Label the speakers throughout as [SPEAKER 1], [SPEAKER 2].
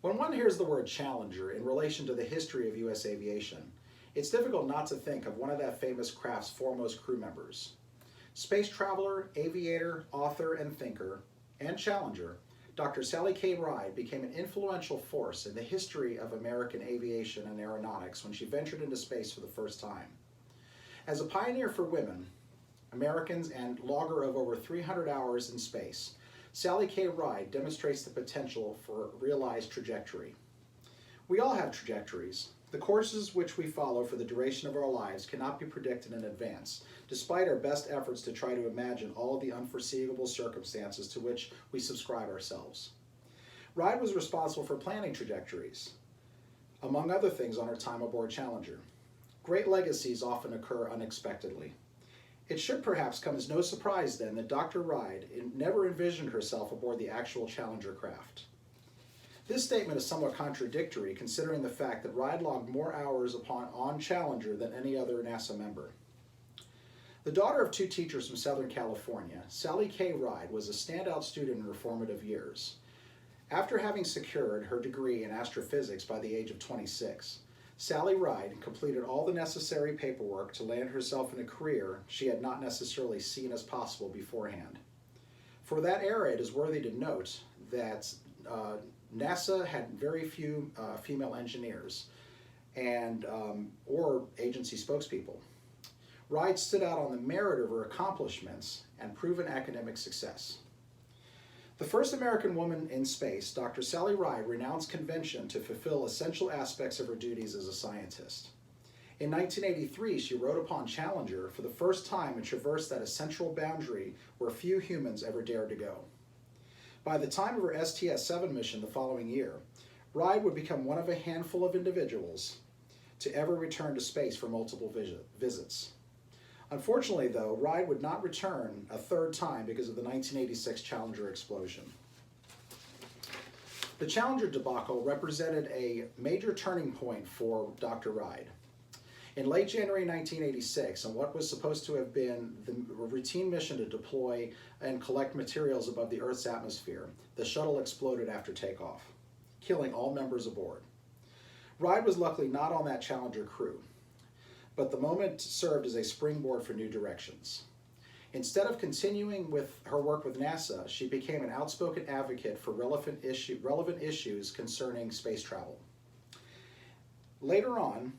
[SPEAKER 1] When one hears the word Challenger in relation to the history of U.S. aviation, it's difficult not to think of one of that famous craft's foremost crew members. Space traveler, aviator, author, and thinker, and challenger, Dr. Sally K. Ride became an influential force in the history of American aviation and aeronautics when she ventured into space for the first time. As a pioneer for women, Americans, and logger of over 300 hours in space, Sally K. Ride demonstrates the potential for realized trajectory. We all have trajectories. The courses which we follow for the duration of our lives cannot be predicted in advance, despite our best efforts to try to imagine all of the unforeseeable circumstances to which we subscribe ourselves. Ride was responsible for planning trajectories, among other things, on her time aboard Challenger. Great legacies often occur unexpectedly. It should perhaps come as no surprise then that Dr. Ride never envisioned herself aboard the actual Challenger craft. This statement is somewhat contradictory considering the fact that Ride logged more hours on Challenger than any other NASA member. The daughter of two teachers from Southern California, Sally K. Ride was a standout student in her formative years. After having secured her degree in astrophysics by the age of 26, Sally Ride completed all the necessary paperwork to land herself in a career she had not necessarily seen as possible beforehand. For that era, it is worthy to note that NASA had very few female engineers or agency spokespeople. Ride stood out on the merit of her accomplishments and proven academic success. The first American woman in space, Dr. Sally Ride renounced convention to fulfill essential aspects of her duties as a scientist. In 1983, she rode upon Challenger for the first time and traversed that essential boundary where few humans ever dared to go. By the time of her STS-7 mission the following year, Ride would become one of a handful of individuals to ever return to space for multiple visits. Unfortunately, though, Ride would not return a third time because of the 1986 Challenger explosion. The Challenger debacle represented a major turning point for Dr. Ride. In late January 1986, on what was supposed to have been the routine mission to deploy and collect materials above the Earth's atmosphere, the shuttle exploded after takeoff, killing all members aboard. Ride was luckily not on that Challenger crew, but the moment served as a springboard for new directions. Instead of continuing with her work with NASA, she became an outspoken advocate for relevant issues concerning space travel. Later on,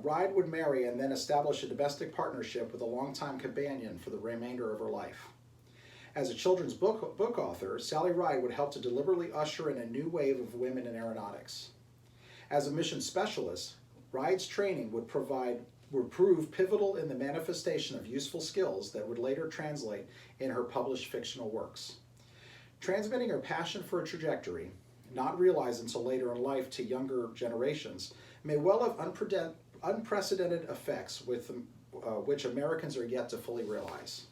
[SPEAKER 1] Ride would marry and then establish a domestic partnership with a longtime companion for the remainder of her life. As a children's book author, Sally Ride would help to deliberately usher in a new wave of women in aeronautics. As a mission specialist, Ride's training would prove pivotal in the manifestation of useful skills that would later translate in her published fictional works. Transmitting her passion for a trajectory, not realized until later in life to younger generations, may well have unprecedented effects which Americans are yet to fully realize.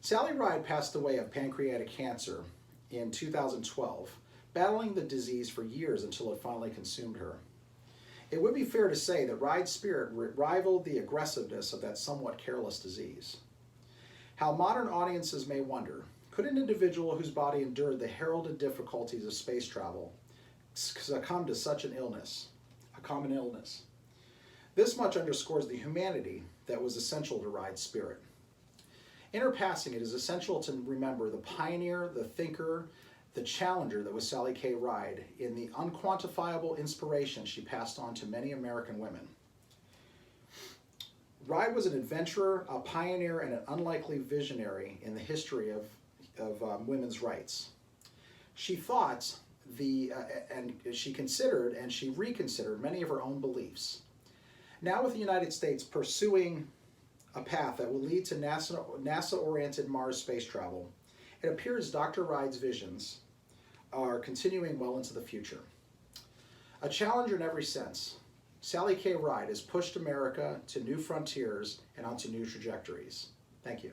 [SPEAKER 1] Sally Ride passed away of pancreatic cancer in 2012, battling the disease for years until it finally consumed her. It would be fair to say that Ride's spirit rivaled the aggressiveness of that somewhat careless disease. How modern audiences may wonder, could an individual whose body endured the heralded difficulties of space travel succumb to such an illness, a common illness? This much underscores the humanity that was essential to Ride's spirit. In her passing, it is essential to remember the pioneer, the thinker, the challenger that was Sally K. Ride in the unquantifiable inspiration she passed on to many American women. Ride was an adventurer, a pioneer, and an unlikely visionary in the history of women's rights. She thought and she considered and she reconsidered many of her own beliefs. Now, with the United States pursuing a path that will lead to NASA-oriented Mars space travel, it appears Dr. Ride's visions are continuing well into the future. A challenger in every sense, Sally K. Ride has pushed America to new frontiers and onto new trajectories. Thank you.